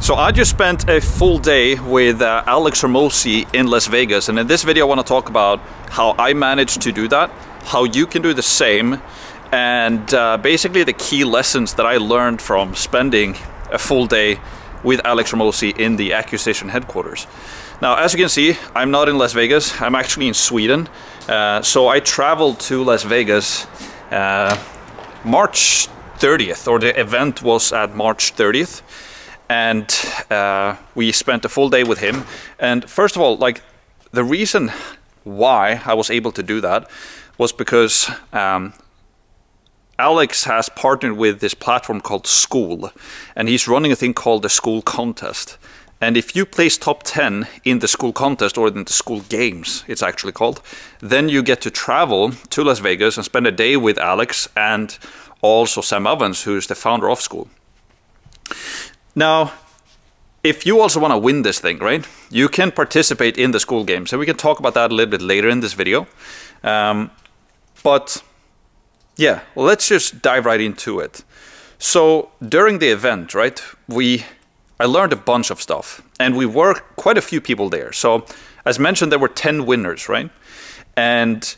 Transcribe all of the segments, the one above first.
So I just spent a full day with Alex Hormozi in Las Vegas, and in this video I want to talk about how I managed to do that, how you can do the same, and basically the key lessons that I learned from spending a full day with Alex Hormozi in the acquisition headquarters. Now, as you can see, I'm not in Las Vegas, I'm actually in Sweden. So I traveled to Las Vegas March 30th, or the event was at March 30th. And we spent a full day with him. And first of all, like, the reason why I was able to do that was because Alex has partnered with this platform called School, and he's running a thing called the School Contest. And if you place top 10 in the School Contest, or in the School Games, it's actually called, then you get to travel to Las Vegas and spend a day with Alex and also Sam Ovens, who's the founder of School. Now, if you also want to win this thing, right, you can participate in the School Games, and we can talk about that a little bit later in this video. But yeah, let's just dive right into it. So during the event, right, I learned a bunch of stuff, and we were quite a few people there. So as mentioned, there were 10 winners, right? And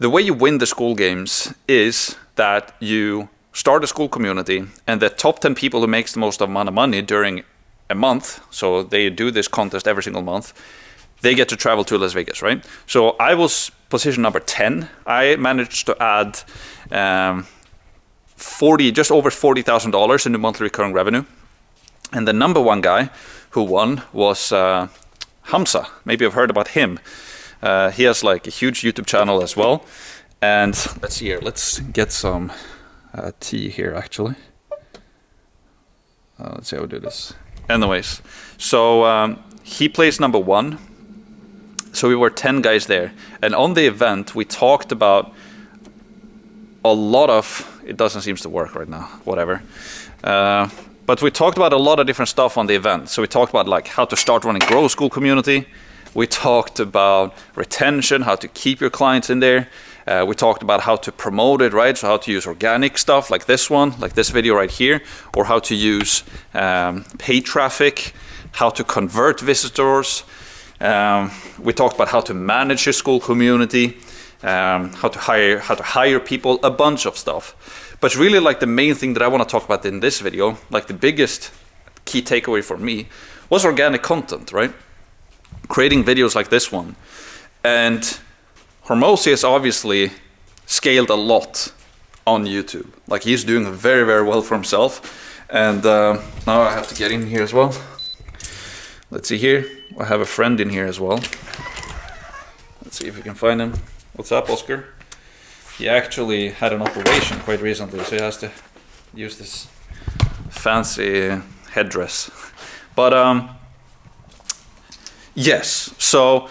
the way you win the School Games is that you start a school community, and the top 10 people who makes the most amount of money during a month, so they do this contest every single month, they get to travel to Las Vegas, right? So I was position number 10. I managed to add just over $40,000 in the monthly recurring revenue. And the number one guy who won was Hamza. Maybe you've heard about him. He has like a huge YouTube channel as well. And let's see here, let's get some tea here actually. Let's see how we do this. Anyways, so he placed number one. So we were 10 guys there. And on the event, we talked about a lot of, it doesn't seem to work right now, whatever. But we talked about a lot of different stuff on the event. So we talked about like how to start running grow school community. We talked about retention, how to keep your clients in there. We talked about how to promote it, right? So how to use organic stuff like this one, like this video right here, or how to use paid traffic, how to convert visitors. We talked about how to manage your school community, how to hire people, a bunch of stuff. But really, like, the main thing that I want to talk about in this video, like the biggest key takeaway for me, was organic content, right? Creating videos like this one. And Hormozi has obviously scaled a lot on YouTube. Like, he's doing very, very well for himself. And now I have to get in here as well. Let's see here. I have a friend in here as well. Let's see if we can find him. What's up, Oscar? He actually had an operation quite recently, so he has to use this fancy headdress. But yes, so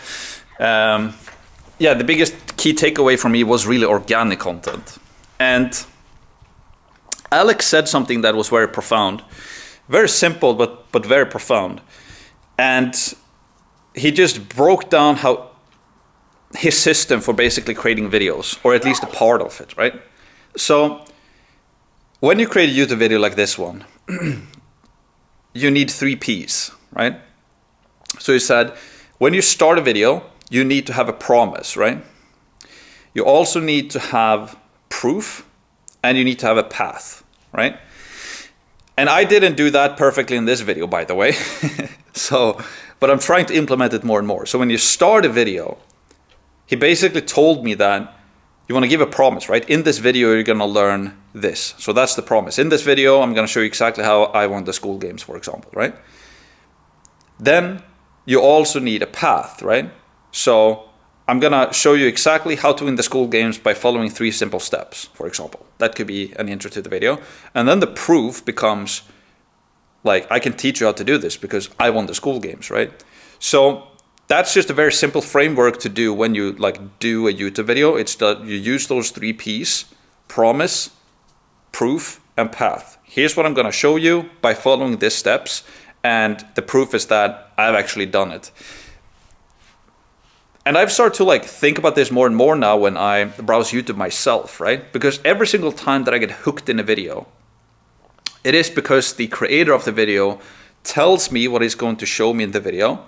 yeah, the biggest key takeaway for me was really organic content. And Alex said something that was very profound, very simple, but very profound. And he just broke down how his system for basically creating videos, or at least a part of it, right? So when you create a YouTube video like this one, you need 3 P's, right? So he said, when you start a video, you need to have a promise, right? You also need to have proof, and you need to have a path, right? And I didn't do that perfectly in this video, by the way. But I'm trying to implement it more and more. So when you start a video, he basically told me that you want to give a promise, right? In this video, you're going to learn this. So that's the promise. In this video, I'm going to show you exactly how I won the school games, for example, right? Then you also need a path, right? So I'm going to show you exactly how to win the school games by following 3 simple steps, for example. That could be an intro to the video. And then the proof becomes, like, I can teach you how to do this because I won the school games, right? So that's just a very simple framework to do when you like do a YouTube video. It's that you use those 3 P's: promise, proof, and path. Here's what I'm going to show you by following these steps. And the proof is that I've actually done it. And I've started to like think about this more and more now when I browse YouTube myself, right? Because every single time that I get hooked in a video, it is because the creator of the video tells me what he's going to show me in the video.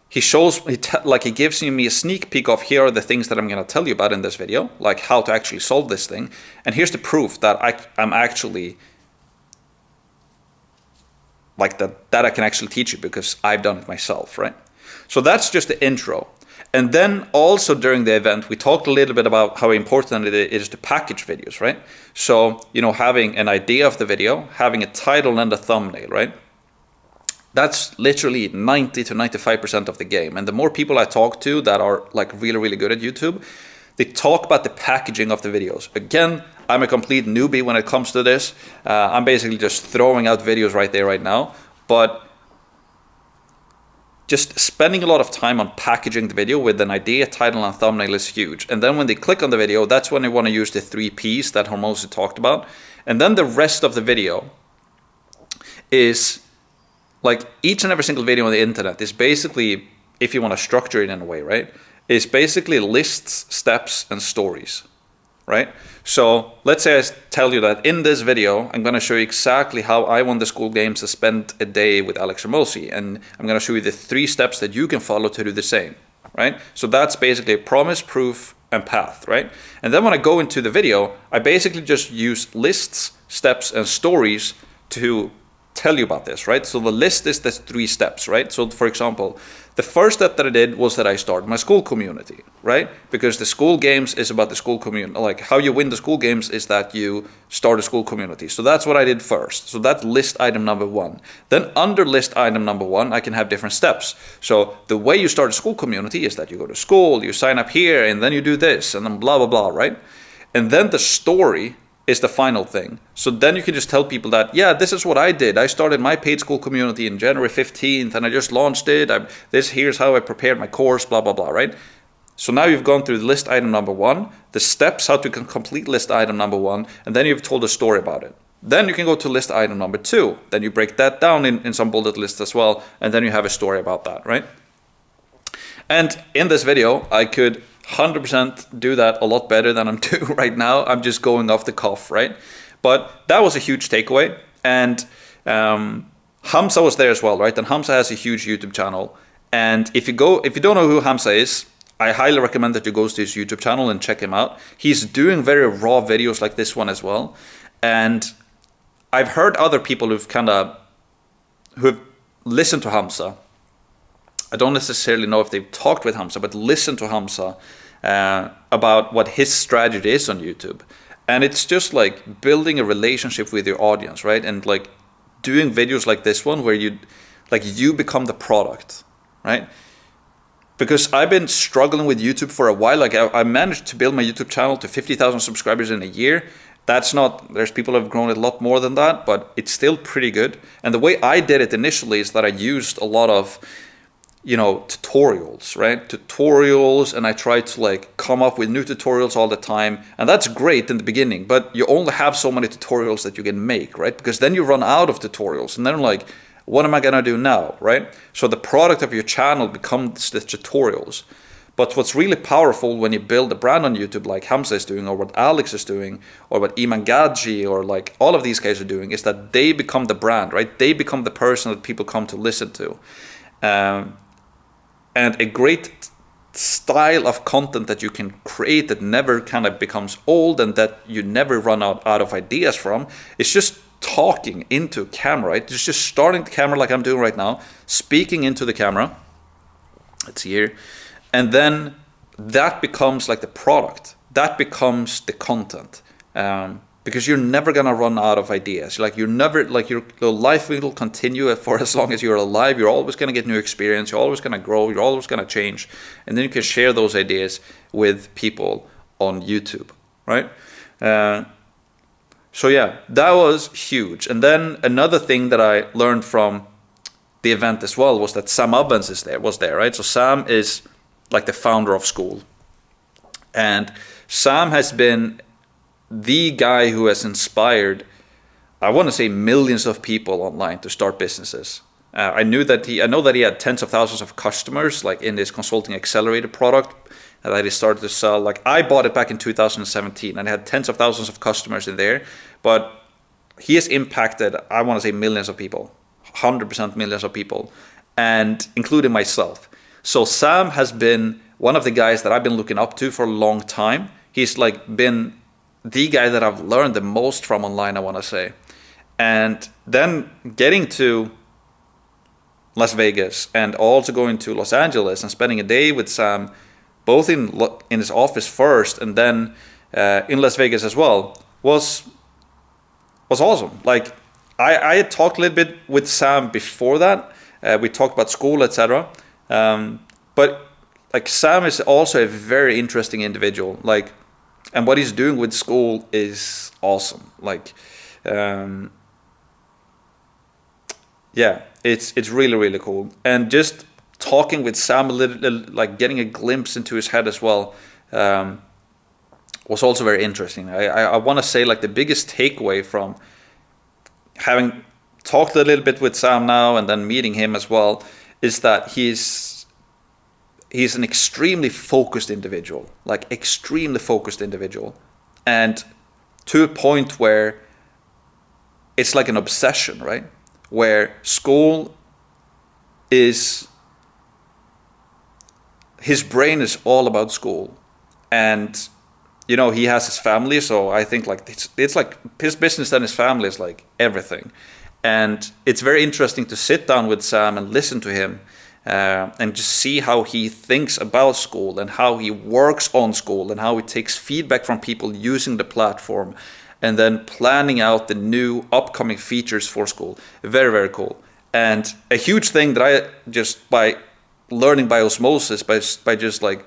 He gives me a sneak peek of, here are the things that I'm going to tell you about in this video, like how to actually solve this thing. And here's the proof that I'm actually, like that I can actually teach you because I've done it myself, right? So that's just the intro. And then also during the event, we talked a little bit about how important it is to package videos, right? So, having an idea of the video, having a title and a thumbnail, right? That's literally 90 to 95% of the game. And the more people I talk to that are like really, really good at YouTube, they talk about the packaging of the videos. Again, I'm a complete newbie when it comes to this. I'm basically just throwing out videos right there, right now. But just spending a lot of time on packaging the video with an idea, title, and thumbnail is huge. And then when they click on the video, that's when they want to use the 3 Ps that Hormozi talked about. And then the rest of the video is, like, each and every single video on the internet is basically, if you want to structure it in a way, right, is basically lists, steps, and stories, right? So let's say I tell you that in this video, I'm going to show you exactly how I won the school games and spent a day with Alex Hormozi. And I'm going to show you the 3 steps that you can follow to do the same, right? So that's basically a promise, proof, and path, right? And then when I go into the video, I basically just use lists, steps, and stories to tell you about this, right? So the list is the 3 steps, right? So for example, the first step that I did was that I started my school community, right? Because the school games is about the school community. Like, how you win the school games is that you start a school community. So that's what I did first. So that's list item number 1. Then under list item number 1, I can have different steps. So the way you start a school community is that you go to school, you sign up here, and then you do this, and then blah, blah, blah, right? And then the story is the final thing. So then you can just tell people that, yeah, this is what I did. I started my paid school community in January 15th and I just launched it. Here's how I prepared my course, blah, blah, blah, right? So now you've gone through list item number 1, the steps, how to complete list item number 1, and then you've told a story about it. Then you can go to list item number 2. Then you break that down in some bullet lists as well, and then you have a story about that, right? And in this video, I could 100% do that a lot better than I'm doing right now. I'm just going off the cuff, right? But that was a huge takeaway. And Hamza was there as well, right? And Hamza has a huge YouTube channel. And if you don't know who Hamza is, I highly recommend that you go to his YouTube channel and check him out. He's doing very raw videos like this one as well. And I've heard other people who've listened to Hamza. I don't necessarily know if they've talked with Hamza, but listen to Hamza about what his strategy is on YouTube. And it's just like building a relationship with your audience, right? And like doing videos like this one where you become the product, right? Because I've been struggling with YouTube for a while. Like I managed to build my YouTube channel to 50,000 subscribers in a year. There's people who have grown a lot more than that, but it's still pretty good. And the way I did it initially is that I used a lot of tutorials, right? Tutorials, and I try to like come up with new tutorials all the time. And that's great in the beginning, but you only have so many tutorials that you can make, right? Because then you run out of tutorials and then like, what am I gonna do now, right? So the product of your channel becomes the tutorials. But what's really powerful when you build a brand on YouTube like Hamza is doing, or what Alex is doing, or what Iman Gadji, or like all of these guys are doing, is that they become the brand, right? They become the person that people come to listen to. And a great style of content that you can create that never kind of becomes old and that you never run out of ideas from is just talking into camera, right? Just starting the camera like I'm doing right now, speaking into the camera. It's here. And then that becomes like the product. That becomes the content. Because you're never gonna run out of ideas. Like your life will continue for as long as you're alive. You're always gonna get new experience. You're always gonna grow. You're always gonna change, and then you can share those ideas with people on YouTube, right? So yeah, that was huge. And then another thing that I learned from the event as well was that Sam Ovens was there, right? So Sam is like the founder of School, and Sam has been the guy who has inspired, I want to say, millions of people online to start businesses. I know that he had tens of thousands of customers, like in this consulting accelerator product that he started to sell. Like I bought it back in 2017 and had tens of thousands of customers in there, but he has impacted, I want to say, millions of people, 100% millions of people, and including myself. So Sam has been one of the guys that I've been looking up to for a long time. He's like been the guy that I've learned the most from online, I want to say. And then getting to Las Vegas and also going to Los Angeles and spending a day with Sam, both in his office first and then in Las Vegas as well, was awesome. Like I had talked a little bit with Sam before that. We talked about school, etc. But like Sam is also a very interesting individual. Like, and what he's doing with school is awesome. Like, yeah, it's really, really cool. And just talking with Sam a little, like getting a glimpse into his head as well, was also very interesting. I want to say like the biggest takeaway from having talked a little bit with Sam now and then meeting him as well is that he's an extremely focused individual, like extremely focused individual, and to a point where it's like an obsession, right? Where school is, his brain is all about school. And you know, he has his family, so I think like it's like his business and his family is like everything. And it's very interesting to sit down with Sam and listen to him, and just see how he thinks about school and how he works on school and how he takes feedback from people using the platform and then planning out the new upcoming features for school. Very, very cool. And a huge thing that I just, by learning by osmosis, by just like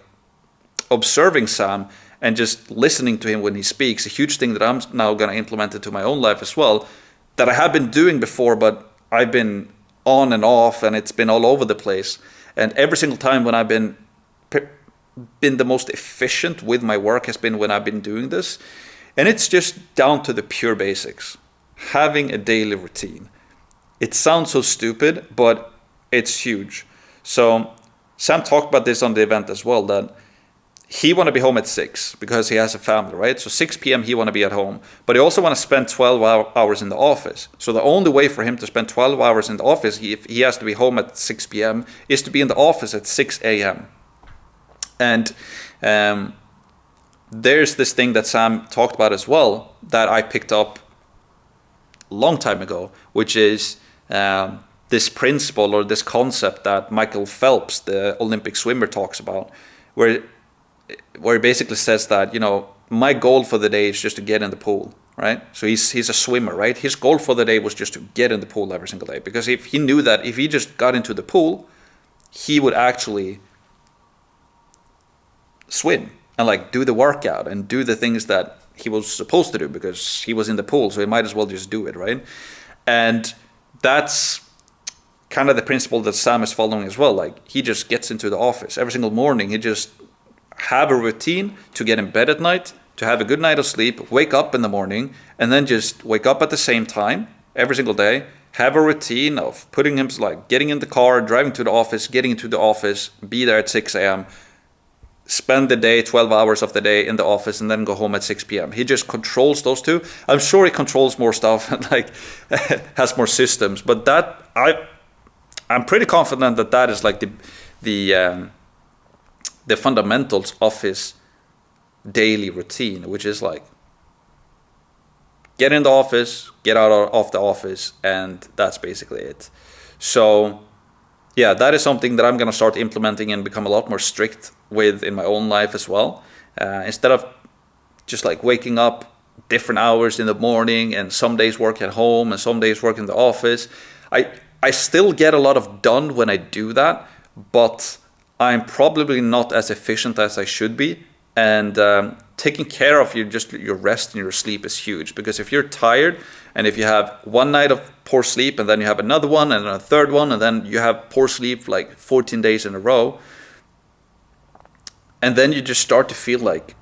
observing Sam and just listening to him when he speaks, a huge thing that I'm now going to implement into my own life as well, that I have been doing before, but I've been on and off and it's been all over the place. And every single time when I've been the most efficient with my work has been when I've been doing this. And it's just down to the pure basics. Having a daily routine. It sounds so stupid, but it's huge. So Sam talked about this on the event as well, that he want to be home at 6 because he has a family, right? So 6 p.m. he want to be at home, but he also want to spend 12 hours in the office. So the only way for him to spend 12 hours in the office, if he has to be home at 6 p.m., is to be in the office at 6 a.m. And there's this thing that Sam talked about as well that I picked up a long time ago, which is this principle or this concept that Michael Phelps, the Olympic swimmer, talks about, where he basically says that, you know, my goal for the day is just to get in the pool, right? So he's a swimmer, right? His goal for the day was just to get in the pool every single day, because if he knew that if he just got into the pool, he would actually swim and like do the workout and do the things that he was supposed to do because he was in the pool, so he might as well just do it, right? And that's kind of the principle that Sam is following as well. Like, he just gets into the office every single morning. He just have a routine to get in bed at night, to have a good night of sleep, wake up in the morning, and then just wake up at the same time every single day, have a routine of putting him, like getting in the car, driving to the office, getting into the office, be there at 6 a.m., spend the day, 12 hours of the day in the office, and then go home at 6 p.m. He just controls those two. I'm sure he controls more stuff and like has more systems, but that I'm pretty confident that that is like the fundamentals of his daily routine, which is like get in the office, get out of the office, and that's basically it. So yeah, that is something that I'm going to start implementing and become a lot more strict with in my own life as well. Instead of just like waking up different hours in the morning and some days work at home and some days work in the office, I still get a lot of done when I do that, but I'm probably not as efficient as I should be. And taking care of your rest and your sleep is huge, because if you're tired and if you have one night of poor sleep and then you have another one and a third one and then you have poor sleep like 14 days in a row, and then you just start to feel like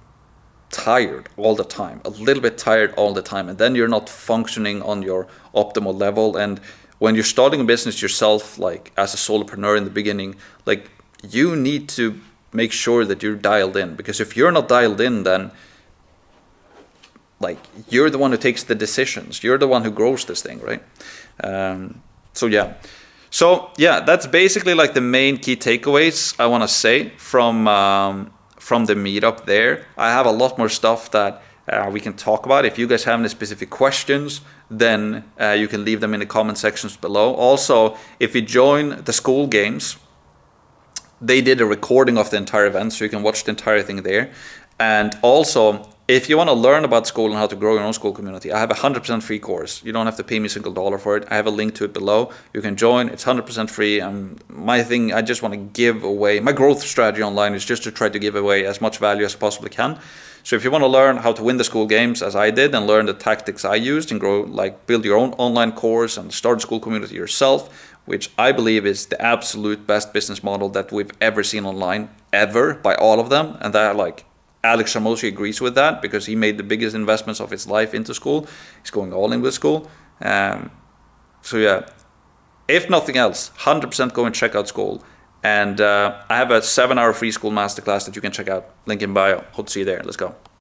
tired all the time, a little bit tired all the time, and then you're not functioning on your optimal level. And when you're starting a business yourself, like as a solopreneur in the beginning, like you need to make sure that you're dialed in, because if you're not dialed in, then like you're the one who takes the decisions, you're the one who grows this thing, right? So that's basically like the main key takeaways I want to say from the meetup there. I have a lot more stuff that we can talk about. If you guys have any specific questions, then you can leave them in the comment sections below. Also, if you join the school games, they did a recording of the entire event, so you can watch the entire thing there. And also, if you want to learn about school and how to grow your own school community, I have a 100% free course. You don't have to pay me a single dollar for it. I have a link to it below. You can join. It's 100% free. My thing, I just want to give away. My growth strategy online is just to try to give away as much value as I possibly can. So if you want to learn how to win the school games as I did and learn the tactics I used and grow, like build your own online course and start a school community yourself, which I believe is the absolute best business model that we've ever seen online, ever, by all of them. And that, like, Alex Hormozi agrees with that because he made the biggest investments of his life into school. He's going all in with school. If nothing else, 100% go and check out school. And I have a 7-hour free school masterclass that you can check out. Link in bio. Hope to see you there. Let's go.